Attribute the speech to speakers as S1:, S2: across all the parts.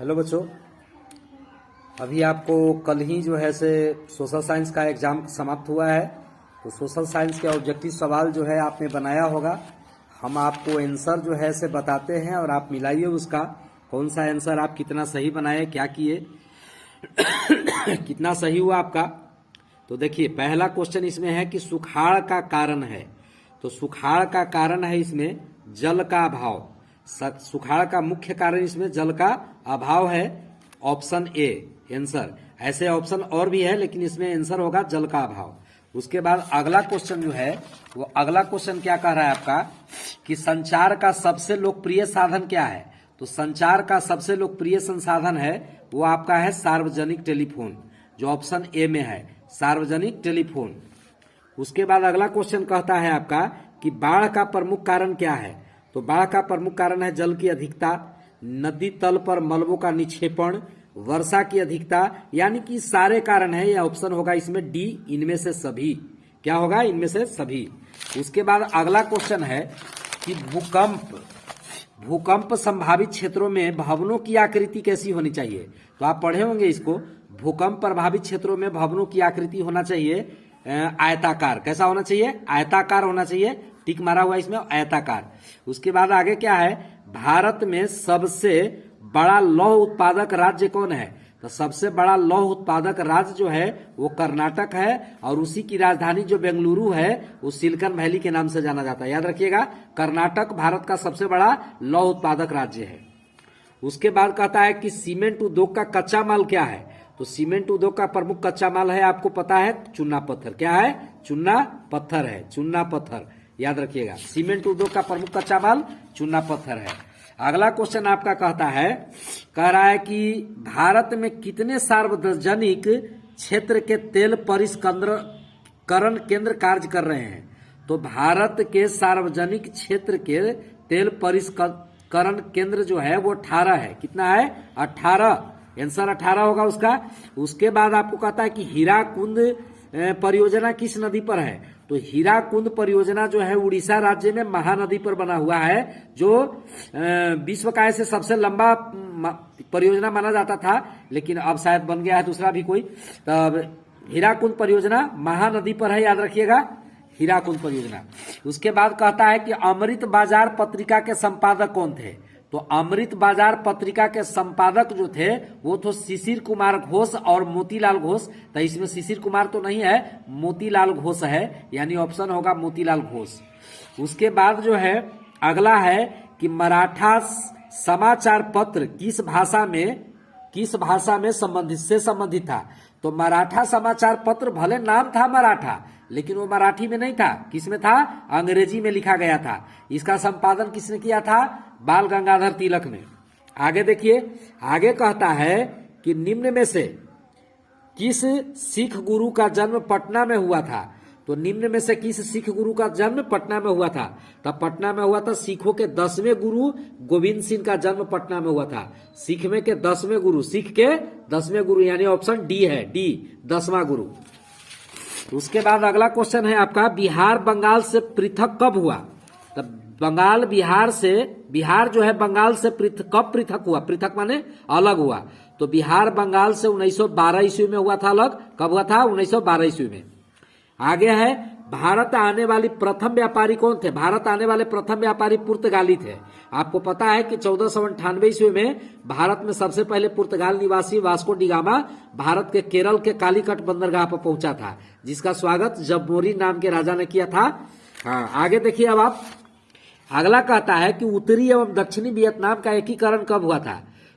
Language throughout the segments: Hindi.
S1: हेलो बच्चों, अभी आपको कल ही जो है से सोशल साइंस का एग्जाम समाप्त हुआ है। तो सोशल साइंस के ऑब्जेक्टिव सवाल जो है आपने बनाया होगा। हम आपको आंसर जो है से बताते हैं और आप मिलाइए उसका कौन सा आंसर आप कितना सही बनाए, क्या किए कितना सही हुआ आपका। तो देखिए, पहला क्वेश्चन इसमें है कि सुखाड़ का कारण है। तो सुखाड़ का कारण है इसमें जल का अभाव। सुखाड़ का मुख्य कारण इसमें जल का अभाव है। Option A answer. ऐसे ऑप्शन और भी है लेकिन इसमें आंसर होगा जल का अभाव। उसके बाद अगला क्वेश्चन जो है वो अगला क्वेश्चन क्या कह रहा है आपका कि संचार का सबसे लोकप्रिय साधन क्या है। तो संचार का सबसे लोकप्रिय संसाधन है वो आपका है सार्वजनिक टेलीफोन, जो ऑप्शन ए में है, सार्वजनिक टेलीफोन। उसके बाद अगला क्वेश्चन कहता है आपका कि बाढ़ का प्रमुख कारण क्या है। तो बाढ़ का प्रमुख कारण है जल की अधिकता, नदी तल पर मलबों का निक्षेपण, वर्षा की अधिकता, यानी कि सारे कारण है। यह ऑप्शन होगा इसमें डी, इनमें से सभी। क्या होगा? इनमें से सभी। उसके बाद अगला क्वेश्चन है कि भूकंप संभावित क्षेत्रों में भवनों की आकृति कैसी होनी चाहिए। तो आप पढ़े होंगे इसको। भूकंप प्रभावित क्षेत्रों में भवनों की आकृति होना चाहिए आयताकार। कैसा होना चाहिए? आयताकार होना चाहिए। टिक मारा हुआ इसमें, आयताकार। उसके बाद आगे क्या है, भारत में सबसे बड़ा लौह उत्पादक राज्य कौन है। तो सबसे बड़ा लौह उत्पादक राज्य जो है वो कर्नाटक है, और उसी की राजधानी जो बेंगलुरु है वो सिलिकॉन वैली के नाम से जाना जाता है। याद रखिएगा, कर्नाटक भारत का सबसे बड़ा लौह उत्पादक राज्य है। उसके बाद कहता है कि सीमेंट उद्योग का कच्चा माल क्या है। तो सीमेंट उद्योग का प्रमुख कच्चा माल है, आपको पता है, चूना पत्थर। क्या है? चूना पत्थर है, चूना पत्थर। याद रखिएगा, सीमेंट उद्योग का प्रमुख कच्चा माल चूना पत्थर है। अगला क्वेश्चन आपका कह रहा है कि भारत में कितने सार्वजनिक क्षेत्र के तेल परिष्करण केंद्र कार्य कर रहे हैं। तो भारत के सार्वजनिक क्षेत्र के तेल परिष्करण केंद्र जो है वो 18 है। कितना है? 18। आंसर 18 होगा उसका। उसके बाद आपको कहता है कि हीराकुंद परियोजना किस नदी पर है। तो हीराकुंद परियोजना जो है उड़ीसा राज्य में महानदी पर बना हुआ है, जो विश्व का ऐसे सबसे लंबा परियोजना माना जाता था, लेकिन अब शायद बन गया है दूसरा भी कोई। तब हीराकुंद परियोजना महानदी पर है, याद रखिएगा, हीराकुंद परियोजना। उसके बाद कहता है कि अमृत बाजार पत्रिका के संपादक कौन थे। तो अमृत बाजार पत्रिका के संपादक जो थे वो तो शिशिर कुमार घोष और मोतीलाल घोष। तो इसमें शिशिर कुमार तो नहीं है, मोतीलाल घोष है, यानी ऑप्शन होगा मोतीलाल घोष। उसके बाद जो है अगला है कि मराठा समाचार पत्र किस भाषा में संबंधित था। तो मराठा समाचार पत्र भले नाम था मराठा, लेकिन वो मराठी में नहीं था। किस में था? अंग्रेजी में लिखा गया था। इसका संपादन किसने किया था? बाल गंगाधर तिलक ने। आगे देखिए, आगे कहता है कि निम्न में से किस सिख गुरु का जन्म पटना में हुआ था। तो निम्न में से किस सिख गुरु का जन्म पटना में हुआ था। तब पटना में हुआ था सिखों के 10वें गुरु गोविंद सिंह का जन्म पटना में हुआ था। सिख में के 10वें गुरु, सिख के 10वें गुरु, यानी ऑप्शन डी है, डी, 10वां गुरु। उसके बाद अगला क्वेश्चन है आपका, बिहार बंगाल से पृथक कब हुआ। तब बिहार जो है बंगाल से कब पृथक हुआ। पृथक माने अलग हुआ। तो बिहार बंगाल से 1912 ईस्वी में हुआ था अलग। कब हुआ था? 1912 ईस्वी में। आगे है, भारत आने वाली प्रथम व्यापारी कौन थे। भारत आने वाले प्रथम व्यापारी पुर्तगाली थे। आपको पता है कि 1498 ईस्वी में भारत में सबसे पहले पुर्तगाल निवासी वास्को डी गामा भारत के केरल के कालीकट बंदरगाह पर पहुंचा था, जिसका स्वागत जबमोरी नाम के राजा ने किया था। हाँ, आगे देखिए अब आप। अगला कहता है कि उत्तरी एवं दक्षिणी वियतनाम का एकीकरण कब हुआ था।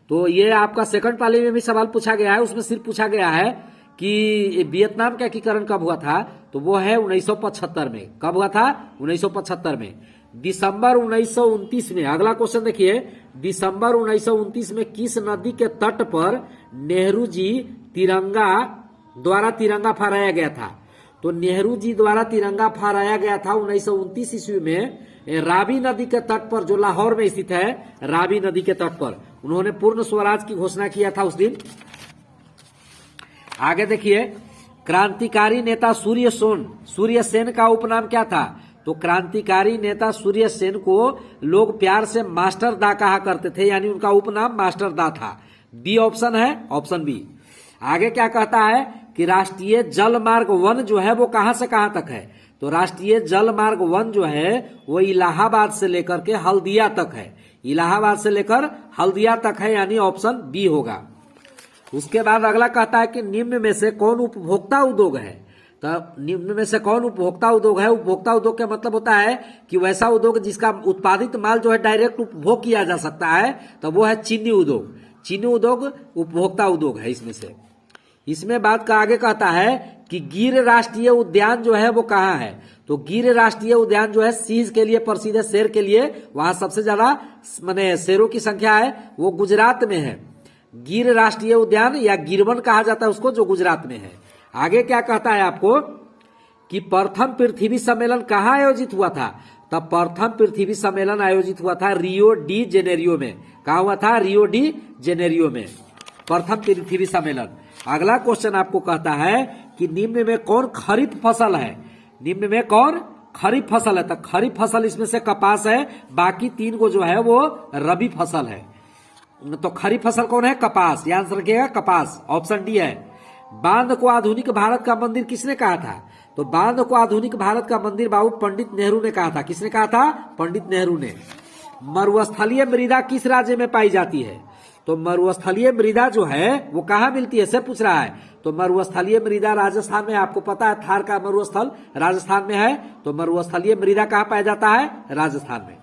S1: तो ये आपका सेकंड पाली में भी सवाल पूछा गया है। उसमें सिर्फ पूछा गया है कि वियतनाम का एकीकरण कब हुआ था। तो वो है 1975 में। कब हुआ था? 1975 में, दिसंबर 1929 में। अगला क्वेश्चन देखिए, दिसंबर 1929 में किस नदी के तट पर नेहरू जी द्वारा तिरंगा फहराया गया था। तो नेहरू जी द्वारा तिरंगा फहराया गया था 1929 ईस्वी में रावी नदी के तट पर, जो लाहौर में स्थित है, रावी नदी के तट पर उन्होंने पूर्ण स्वराज की घोषणा किया था उस दिन। आगे देखिए, क्रांतिकारी नेता सूर्य सेन का उपनाम क्या था। तो क्रांतिकारी नेता सूर्य सेन को लोग प्यार से मास्टर दा कहा करते थे, यानी उनका उपनाम मास्टर दा था। बी ऑप्शन है, ऑप्शन बी। आगे क्या कहता है कि राष्ट्रीय जल मार्ग 1 जो है वो कहां से कहां तक है? तो राष्ट्रीय जल मार्ग 1 जो है वो इलाहाबाद से लेकर के हल्दिया तक है, इलाहाबाद से लेकर हल्दिया तक है, यानी ऑप्शन बी होगा। उसके बाद अगला कहता है कि निम्न में से कौन उपभोक्ता उद्योग है? तो निम्न में से कौन उपभोक्ता उद्योग है? उपभोक्ता उद्योग का मतलब होता है कि वैसा उद्योग जिसका उत्पादित माल जो है डायरेक्ट उपभोग किया जा सकता है, तो वो है चीनी उद्योग। चीनी उद्योग उपभोक्ता उद्योग है इसमें से। इसमें बात का आगे कहता है कि गिर राष्ट्रीय उद्यान जो है वो कहाँ है? तो गिर राष्ट्रीय उद्यान जो है सिंह के लिए प्रसिद्ध है, शेर के लिए, वहां सबसे ज्यादा माने शेरों की संख्या है, वो गुजरात में है। गिर राष्ट्रीय उद्यान या गिरवन कहा जाता है उसको, जो गुजरात में है। आगे क्या कहता है आपको कि प्रथम पृथ्वी सम्मेलन कहाँ आयोजित हुआ था? तब प्रथम पृथ्वी सम्मेलन आयोजित हुआ था रियो डी जेनेरियो में। कहा हुआ था? रियो डी जेनेरियो में प्रथम पृथ्वी सम्मेलन। अगला क्वेश्चन आपको कहता है कि निम्न में कौन खरीफ फसल है? निम्न में कौन खरीफ फसल है? तो खरीफ फसल इसमें से कपास है, बाकी 3 को जो है वो रबी फसल है। तो खरीफ फसल कौन है? कपास। याद रखिएगा, कपास, ऑप्शन डी है। बांध को आधुनिक भारत का मंदिर किसने कहा था? तो बांध को आधुनिक भारत का मंदिर बाबू पंडित नेहरू ने कहा था। किसने कहा था? पंडित नेहरू ने। मरुस्थलीय मृदा किस राज्य में पाई जाती है? तो मरुस्थलीय मृदा जो है वो कहाँ मिलती है, से पूछ रहा है। तो मरुस्थलीय मृदा राजस्थान में, आपको पता है थार का मरुस्थल राजस्थान में है, तो मरुस्थलीय मृदा कहाँ पाया जाता है? राजस्थान में।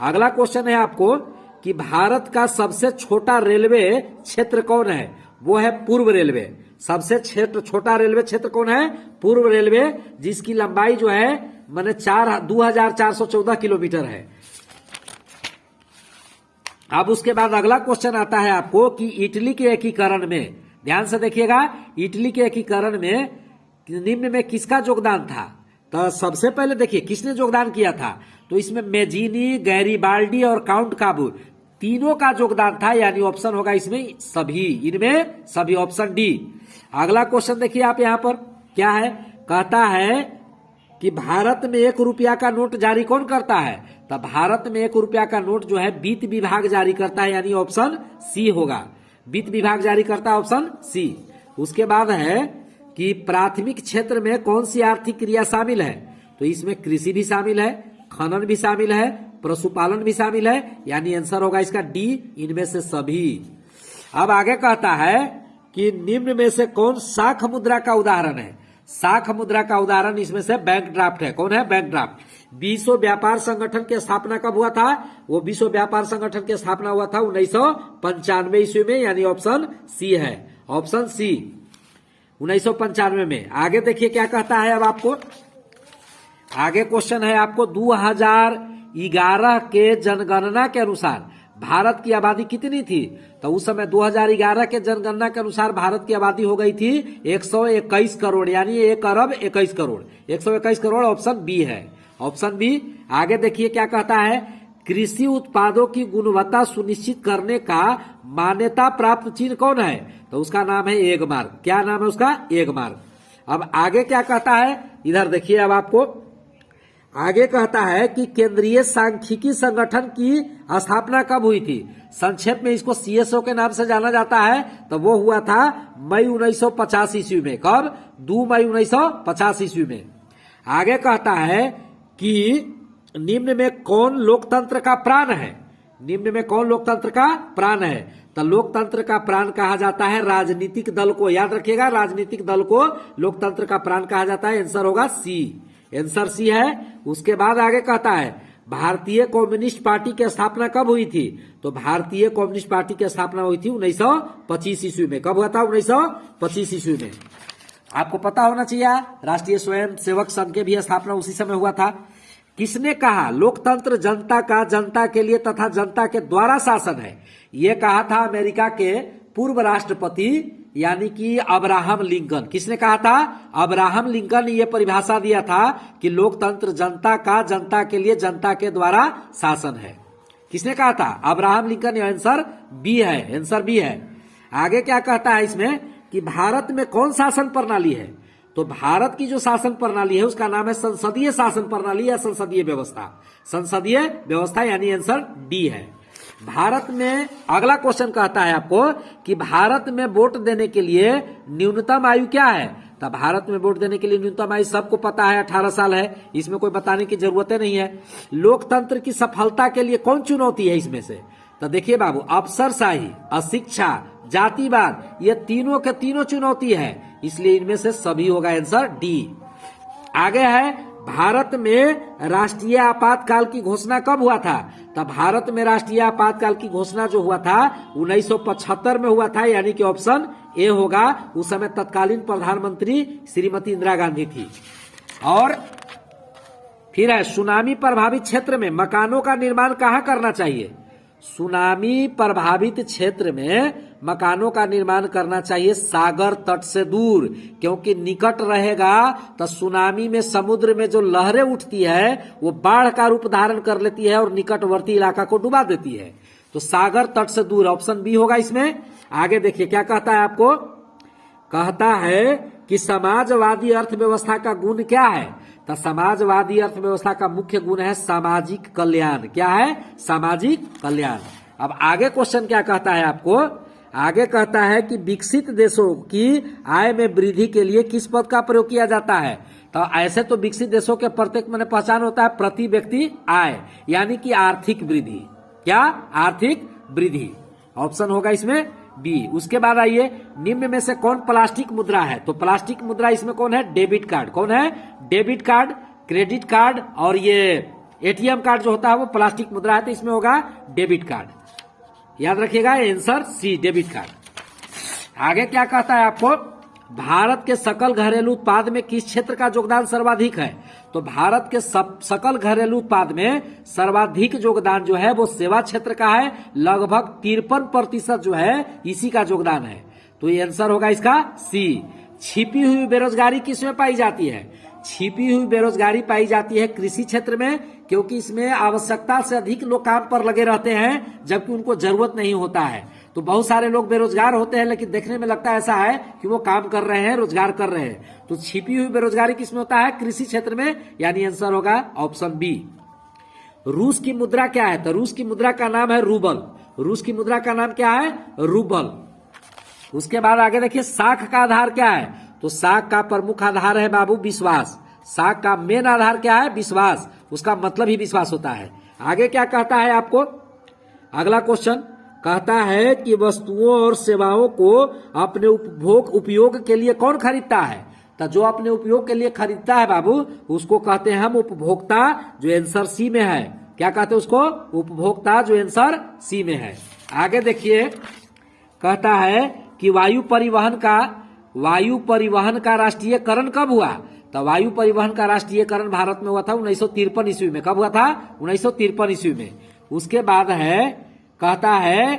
S1: अगला क्वेश्चन है आपको कि भारत का सबसे छोटा रेलवे क्षेत्र कौन है? वो है पूर्व रेलवे। सबसे छोटा रेलवे क्षेत्र कौन है? पूर्व रेलवे, जिसकी लंबाई जो है माने 2414 किलोमीटर है। अब उसके बाद अगला क्वेश्चन आता है आपको कि इटली के एकीकरण में, ध्यान से देखिएगा, इटली के एकीकरण में निम्न में किसका योगदान था? तो सबसे पहले देखिए किसने योगदान किया था। तो इसमें मेजीनी, गैरीबाल्डी और काउंट काबू तीनों का योगदान था, यानी ऑप्शन होगा इसमें सभी, इनमें सभी, ऑप्शन डी। अगला क्वेश्चन देखिए आप यहां पर क्या है, कहता है कि भारत में 1 रुपया का नोट जारी कौन करता है? तो भारत में 1 रुपया का नोट जो है वित्त विभाग जारी करता है, यानी ऑप्शन सी होगा। वित्त विभाग जारी करता है, ऑप्शन सी। उसके बाद है कि प्राथमिक क्षेत्र में कौन सी आर्थिक क्रिया शामिल है? तो इसमें कृषि भी शामिल है, खनन भी शामिल है, पशुपालन भी शामिल है, यानी आंसर होगा इसका डी, इनमें से सभी। अब आगे कहता है कि निम्न में से कौन साख मुद्रा का उदाहरण है? साख मुद्रा का उदाहरण इसमें से बैंक ड्राफ्ट है। कौन है? Bank draft. विश्व व्यापार संगठन की स्थापना कब हुआ था? वो विश्व व्यापार संगठन की स्थापना हुआ था 1995 ईस्वी में, यानी ऑप्शन सी है, ऑप्शन सी, 1995 में। आगे देखिए क्या कहता है। अब आपको आगे क्वेश्चन है आपको 2011 के जनगणना के अनुसार भारत की आबादी कितनी थी? तो उस समय 2011 के जनगणना के अनुसार भारत की आबादी हो गई थी 121 करोड़, यानी 1 अरब 21 करोड़, 121 करोड़, ऑप्शन बी है, ऑप्शन बी। आगे देखिए क्या कहता है, कृषि उत्पादों की गुणवत्ता सुनिश्चित करने का मान्यता प्राप्त चिन्ह कौन है? तो उसका नाम है एगमार्क। क्या नाम है उसका? एगमार्क। अब आगे क्या कहता है, इधर देखिए। अब आपको आगे कहता है कि केंद्रीय सांख्यिकी संगठन की स्थापना कब हुई थी? संक्षेप में इसको सीएसओ के नाम से जाना जाता है। तो वो हुआ था मई 1950 ईस्वी में। कब? 2 मई 1950 ईस्वी में। आगे कहता है कि निम्न में कौन लोकतंत्र का प्राण है? निम्न में कौन लोकतंत्र का प्राण है? तो लोकतंत्र का प्राण कहा जाता है राजनीतिक दल को। याद रखिएगा, राजनीतिक दल को लोकतंत्र का प्राण कहा जाता है। आंसर होगा सी, आंसर सी है। उसके बाद आगे कहता है भारतीय कम्युनिस्ट पार्टी की स्थापना कब हुई थी? तो भारतीय कम्युनिस्ट पार्टी की स्थापना हुई थी 1925 ईस्वी में। कब हुआ था? 1925 ईस्वी में। आपको पता होना चाहिए राष्ट्रीय स्वयं सेवक संघ की भी स्थापना उसी समय हुआ था। किसने कहा लोकतंत्र जनता का, जनता के लिए तथा जनता के द्वारा शासन है? यह कहा था अमेरिका के पूर्व राष्ट्रपति यानी कि अब्राहम लिंकन। किसने कहा था? अब्राहम लिंकन ने यह परिभाषा दिया था कि लोकतंत्र जनता का, जनता के लिए, जनता के द्वारा शासन है। किसने कहा था? Abraham Lincoln. आंसर बी है, आंसर बी है। आगे क्या कहता है इसमें कि भारत में कौन शासन प्रणाली है? तो भारत की जो शासन प्रणाली है उसका नाम है संसदीय शासन प्रणाली या संसदीय व्यवस्था। संसदीय व्यवस्था, यानी आंसर डी है। भारत में अगला क्वेश्चन कहता है आपको कि भारत में वोट देने के लिए न्यूनतम आयु क्या है। तो भारत में वोट देने के लिए न्यूनतम आयु सबको पता है 18 साल है, इसमें कोई बताने की जरूरत नहीं है। लोकतंत्र की सफलता के लिए कौन चुनौती है इसमें से। तो देखिए बाबू, अफसरशाही, अशिक्षा, जातिवाद, ये तीनों के तीनों चुनौती है, इसलिए इनमें से सभी होगा आंसर डी। आगे है, भारत में राष्ट्रीय आपातकाल की घोषणा कब हुआ था। तब भारत में राष्ट्रीय आपातकाल की घोषणा जो हुआ था 1975 में हुआ था, यानी कि ऑप्शन ए होगा। उस समय तत्कालीन प्रधानमंत्री श्रीमती इंदिरा गांधी थी। और फिर है, सुनामी प्रभावित क्षेत्र में मकानों का निर्माण कहाँ करना चाहिए। सुनामी प्रभावित क्षेत्र में मकानों का निर्माण करना चाहिए सागर तट से दूर, क्योंकि निकट रहेगा तो सुनामी में समुद्र में जो लहरें उठती है वो बाढ़ का रूप धारण कर लेती है और निकटवर्ती इलाका को डुबा देती है। तो सागर तट से दूर, ऑप्शन बी होगा इसमें। आगे देखिए क्या कहता है आपको, कहता है कि समाजवादी अर्थव्यवस्था का गुण क्या है। तो समाजवादी अर्थव्यवस्था का मुख्य गुण है सामाजिक कल्याण। क्या है, सामाजिक कल्याण। अब आगे क्वेश्चन क्या कहता है आपको, आगे कहता है कि विकसित देशों की आय में वृद्धि के लिए किस पद का प्रयोग किया जाता है। तो ऐसे तो विकसित देशों के प्रत्येक में पहचान होता है प्रति व्यक्ति आय, यानी कि आर्थिक वृद्धि। क्या, आर्थिक वृद्धि, ऑप्शन होगा इसमें बी। उसके बाद आइए, निम्न में से कौन प्लास्टिक मुद्रा है। तो प्लास्टिक मुद्रा इसमें कौन है, डेबिट कार्ड। कौन है, डेबिट कार्ड, क्रेडिट कार्ड और ये एटीएम कार्ड जो होता है वो प्लास्टिक मुद्रा है, तो इसमें होगा डेबिट कार्ड। याद रखिएगा आंसर सी, डेबिट कार्ड। आगे क्या कहता है आपको, भारत के सकल घरेलू उत्पाद में किस क्षेत्र का योगदान सर्वाधिक है। तो भारत के सकल घरेलू उत्पाद में सर्वाधिक योगदान जो है वो सेवा क्षेत्र का है, लगभग 53% जो है इसी का योगदान है। तो ये आंसर होगा इसका सी। छिपी हुई बेरोजगारी किसमें पाई जाती है। छिपी हुई बेरोजगारी पाई जाती है कृषि क्षेत्र में, क्योंकि इसमें आवश्यकता से अधिक लोग काम पर लगे रहते हैं जबकि उनको जरूरत नहीं होता है। तो बहुत सारे लोग बेरोजगार होते हैं, लेकिन देखने में लगता ऐसा है कि वो काम कर रहे हैं, रोजगार कर रहे हैं। तो छिपी हुई बेरोजगारी किसमें होता है, कृषि क्षेत्र में, यानी आंसर होगा ऑप्शन बी। रूस की मुद्रा क्या है। तो रूस की मुद्रा का नाम है रूबल। रूस की मुद्रा का नाम क्या है, रूबल। उसके बाद आगे देखिए, साख का आधार क्या है। तो साख का प्रमुख आधार है बाबू विश्वास। साख का मेन आधार क्या है, विश्वास। उसका मतलब ही विश्वास होता है। आगे क्या कहता है आपको, अगला क्वेश्चन कहता है कि वस्तुओं और सेवाओं को अपने उपयोग के लिए कौन खरीदता है। तो जो अपने उपयोग के लिए खरीदता है बाबू, उसको कहते हैं हम उपभोक्ता, जो आंसर सी में है। क्या कहते हैं उसको, उपभोक्ता, जो आंसर सी में है। आगे देखिए, कहता है कि वायु परिवहन का राष्ट्रीयकरण कब हुआ। तो वायु परिवहन का राष्ट्रीयकरण भारत में हुआ था 1953 ईस्वी में। कब हुआ था, 1953 ईस्वी में। उसके बाद है, कहता है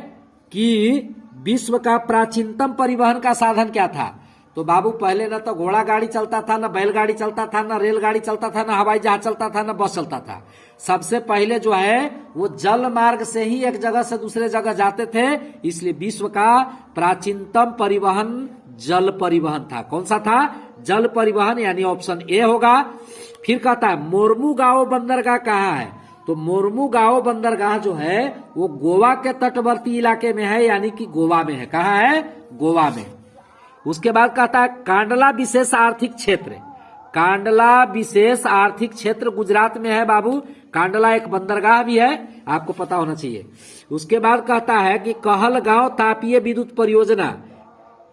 S1: कि विश्व का प्राचीनतम परिवहन का साधन क्या था। तो बाबू पहले न तो घोड़ा गाड़ी चलता था, न बैलगाड़ी चलता था, न रेलगाड़ी चलता था, न हवाई जहाज चलता था, न बस चलता था। सबसे पहले जो है वो जल मार्ग से ही एक जगह से दूसरे जगह जाते थे, इसलिए विश्व का प्राचीनतम परिवहन जल परिवहन था। कौन सा था, जल परिवहन, यानी ऑप्शन ए होगा। फिर कहता है मोरमुगाओ बंदरगाह कहाँ है। तो मोरमुगाओ बंदरगाह जो है वो गोवा के तटवर्ती इलाके में है, यानी कि गोवा में है। कहाँ है, गोवा में। उसके बाद कहता है कांडला विशेष आर्थिक क्षेत्र। कांडला विशेष आर्थिक क्षेत्र गुजरात में है बाबू। कांडला एक बंदरगाह भी है, आपको पता होना चाहिए। उसके बाद कहता है कि कहलगांव तापीय विद्युत परियोजना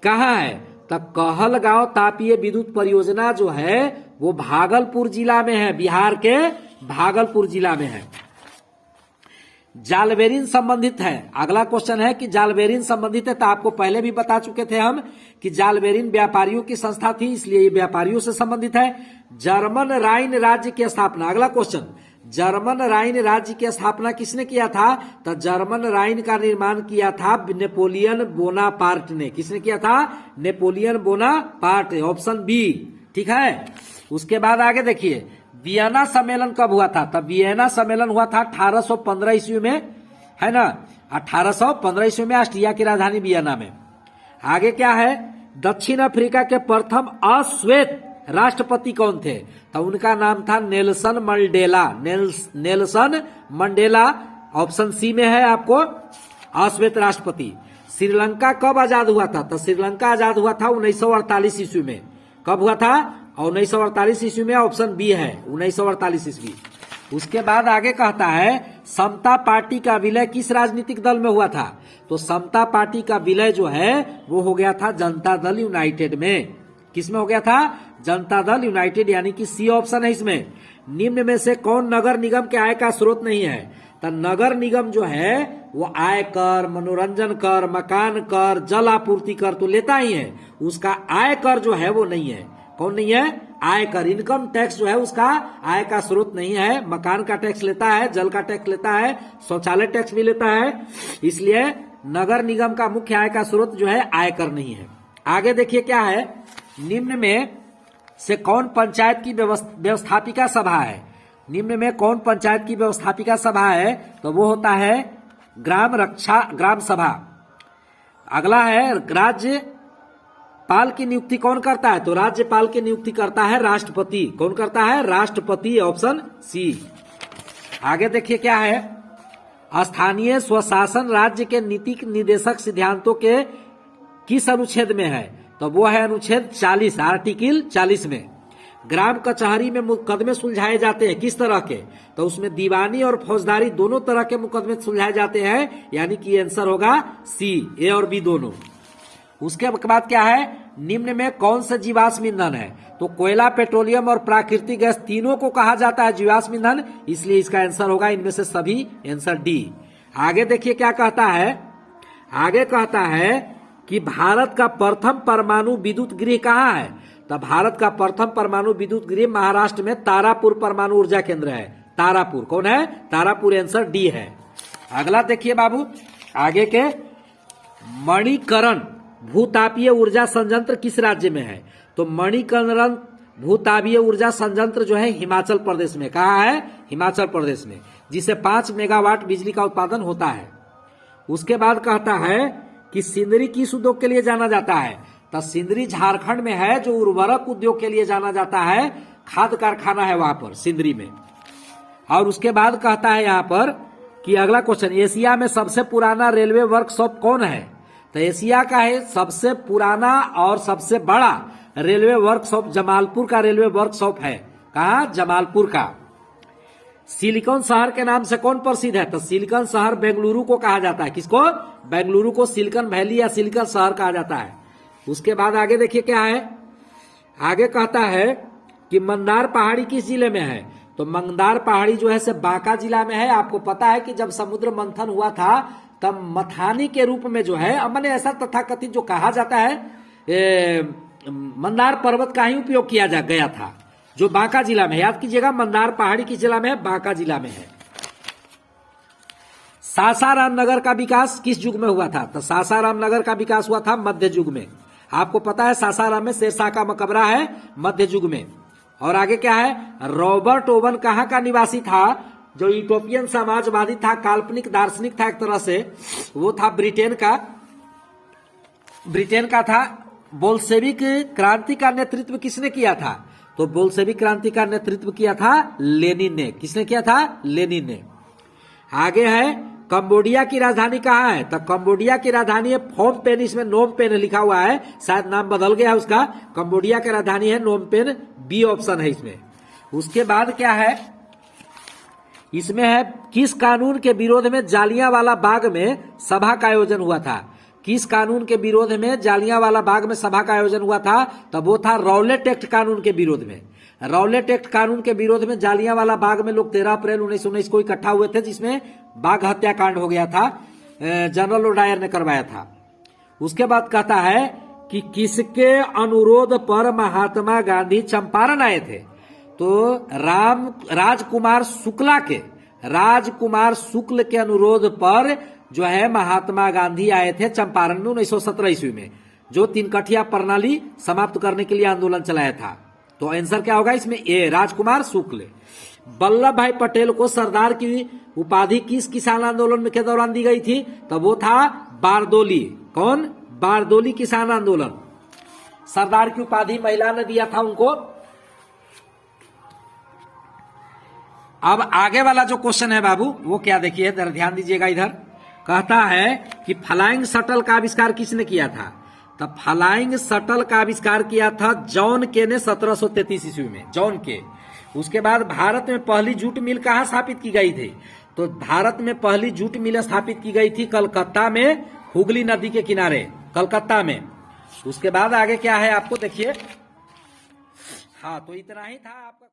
S1: कहाँ है। तो कहलगांव तापीय विद्युत परियोजना जो है वो भागलपुर जिला में है, बिहार के भागलपुर जिला में है। जालबेरिन संबंधित है। अगला क्वेश्चन है कि जालबेरिन संबंधित है। तो आपको पहले भी बता चुके थे हम कि जालबेरिन व्यापारियों की संस्था थी, इसलिए ये व्यापारियों से संबंधित है। जर्मन राइन राज्य की स्थापना, अगला क्वेश्चन, जर्मन राइन राज्य की स्थापना किसने किया था। तो जर्मन राइन का निर्माण किया था नेपोलियन बोनापार्ट ने। किसने किया था, नेपोलियन बोनापार्ट, ऑप्शन बी, ठीक है। उसके बाद आगे देखिए, वियना सम्मेलन कब हुआ था। तब वियना सम्मेलन हुआ था 1815 ईस्वी में, है ना, 1815 ईस्वी में, ऑस्ट्रिया की राजधानी वियना में। आगे क्या है, दक्षिण अफ्रीका के प्रथम अश्वेत राष्ट्रपति कौन थे। तो उनका नाम था Nelson Mandela. Nelson Mandela option C में है आपको अश्वेत राष्ट्रपति। श्रीलंका कब आजाद हुआ था? तो श्रीलंका आजाद हुआ था 1948 ईस्वी में। कब हुआ था? 1948 ईस्वी में, ऑप्शन बी है 1948 ईस्वी। उसके बाद आगे कहता है समता पार्टी का विलय किस राजनीतिक दल में हुआ था? तो समता पार्टी का विलय जो है वो हो गया था जनता दल यूनाइटेड में। किसमें हो गया था? जनता दल यूनाइटेड, यानी कि सी ऑप्शन है इसमें। निम्न में से कौन नगर निगम के आय का स्रोत नहीं है? तो नगर निगम जो है वो आय कर, मनोरंजन कर, मकान कर, जल आपूर्ति कर तो लेता ही है, उसका आय कर जो है वो नहीं है। कौन नहीं है? आयकर, इनकम टैक्स जो है उसका आय का स्रोत नहीं है। मकान का टैक्स लेता है, जल का टैक्स लेता है, शौचालय टैक्स भी लेता है, इसलिए नगर निगम का मुख्य आय का स्रोत जो है आयकर नहीं है। आगे देखिए क्या है, निम्न में से कौन पंचायत की व्यवस्थापिका सभा है? निम्न में कौन पंचायत की व्यवस्थापिका सभा है? तो वो होता है ग्राम सभा। अगला है राज्यपाल की नियुक्ति कौन करता है? तो राज्यपाल की नियुक्ति करता है राष्ट्रपति। कौन करता है? राष्ट्रपति, ऑप्शन सी। आगे देखिए क्या है, स्थानीय स्वशासन राज्य के नीति निर्देशक सिद्धांतों के किस अनुच्छेद में है? तो वो है अनुच्छेद 40, आर्टिकल 40 में। ग्राम कचहरी में मुकदमे सुलझाए जाते हैं किस तरह के? तो उसमें दीवानी और फौजदारी दोनों तरह के मुकदमे सुलझाए जाते हैं, यानी कि आंसर होगा सी, ए और बी दोनों। उसके बाद क्या है, निम्न में कौन सा जीवाश्म ईंधन है? तो कोयला, पेट्रोलियम और प्राकृतिक गैस तीनों को कहा जाता है जीवाश्म ईंधन, इसलिए इसका आंसर होगा इनमें से सभी, आंसर डी। आगे देखिए क्या कहता है, आगे कहता है कि भारत का प्रथम परमाणु विद्युत गृह कहाँ है? तो भारत का प्रथम परमाणु विद्युत गृह महाराष्ट्र में तारापुर परमाणु ऊर्जा केंद्र है। तारापुर, कौन है? तारापुर, आंसर डी है। अगला देखिए बाबू, आगे के मणिकरण भूतापीय ऊर्जा संयंत्र किस राज्य में है? तो मणिकरण भूतापीय ऊर्जा संयंत्र जो है हिमाचल प्रदेश में। कहाँ है? हिमाचल प्रदेश में, जिसे 5 मेगावाट बिजली का उत्पादन होता है। उसके बाद कहता है कि सिंदरी किस उद्योग के लिए जाना जाता है? तो सिंदरी झारखंड में है, जो उर्वरक उद्योग के लिए जाना जाता है, खाद कारखाना है वहां पर सिंदरी में। और उसके बाद कहता है यहाँ पर कि अगला क्वेश्चन, एशिया में सबसे पुराना रेलवे वर्कशॉप कौन है? तो एशिया का है सबसे पुराना और सबसे बड़ा रेलवे वर्कशॉप जमालपुर का रेलवे वर्कशॉप है। कहा? जमालपुर का। सिलिकॉन शहर के नाम से कौन प्रसिद्ध है? तो सिलिकॉन शहर बेंगलुरु को कहा जाता है। किसको? बेंगलुरु को सिलिकॉन वैली या सिलिकॉन शहर कहा जाता है। उसके बाद आगे देखिए क्या है, आगे कहता है कि मंदार पहाड़ी किस जिले में है? तो मंदार पहाड़ी जो है से बांका जिला में है। आपको पता है कि जब समुद्र मंथन हुआ था तब मथानी के रूप में जो है, मैंने ऐसा तथाकथित जो कहा जाता है मंदार पर्वत का ही उपयोग किया गया था, जो बांका जिला में है। याद कीजिएगा, मंदार पहाड़ी किस जिला में है? बांका जिला में है। सासाराम नगर का विकास किस युग में हुआ था? तो सासाराम नगर का विकास हुआ था मध्य युग में। आपको पता है सासाराम में शेरशाह का मकबरा है, मध्य युग में। और आगे क्या है, रॉबर्ट ओवन कहाँ का निवासी था? जो यूटोपियन समाजवादी था, काल्पनिक दार्शनिक था एक तरह से, वो था ब्रिटेन का था। बोल्शेविक क्रांति का नेतृत्व किसने किया था? तो बोल्शेविक क्रांति का नेतृत्व किया था लेनिन ने। किसने किया था? लेनिन ने। आगे है कंबोडिया की राजधानी कहाँ है? तो कंबोडिया की राजधानी है फोम पेन, इसमें नोम पेन लिखा हुआ है, शायद नाम बदल गया उसका। कंबोडिया की राजधानी है नोम पेन, बी ऑप्शन है इसमें। उसके बाद क्या है, इसमें है किस कानून के विरोध में जालियांवाला बाग में सभा का आयोजन हुआ था? किस कानून के विरोध में जालियांवाला बाग में सभा का आयोजन हुआ था? तब वो था रॉलेट एक्ट कानून के विरोध में। रॉलेट एक्ट कानून के विरोध में जालियांवाला बाग में लोग 13 अप्रैल 1919 को इकट्ठा हुए थे, जिसमें बाघ हत्याकांड हो गया था, जनरल ओडायर ने करवाया था। उसके बाद कहता है कि किसके अनुरोध पर महात्मा गांधी चंपारण आए थे? तो राजकुमार शुक्ल के अनुरोध पर जो है महात्मा गांधी आए थे चंपारण में 1917 ईस्वी में, जो 3 कठिया प्रणाली समाप्त करने के लिए आंदोलन चलाया था। तो आंसर क्या होगा इसमें? ए, राजकुमार शुक्ल। वल्लभ भाई पटेल को सरदार की उपाधि किस किसान आंदोलन के दौरान दी गई थी? तो वो था बारदोली। कौन? बारदोली किसान आंदोलन। सरदार की उपाधि महिला ने दिया था उनको। अब आगे वाला जो क्वेश्चन है बाबू वो क्या, देखिए जरा ध्यान दीजिएगा इधर। कहता है कि फ्लाइंग शटल का आविष्कार किसने किया था? तो फ्लाइंग शटल का आविष्कार किया था जॉन के ने 1733 ईस्वी में, जॉन के। उसके बाद भारत में पहली जूट मिल कहाँ स्थापित की गई थी? तो भारत में पहली जूट मिल स्थापित की गई थी कलकत्ता में, हुगली नदी के किनारे, कलकत्ता में। उसके बाद आगे क्या है आपको देखिए। हाँ, तो इतना ही था आपका।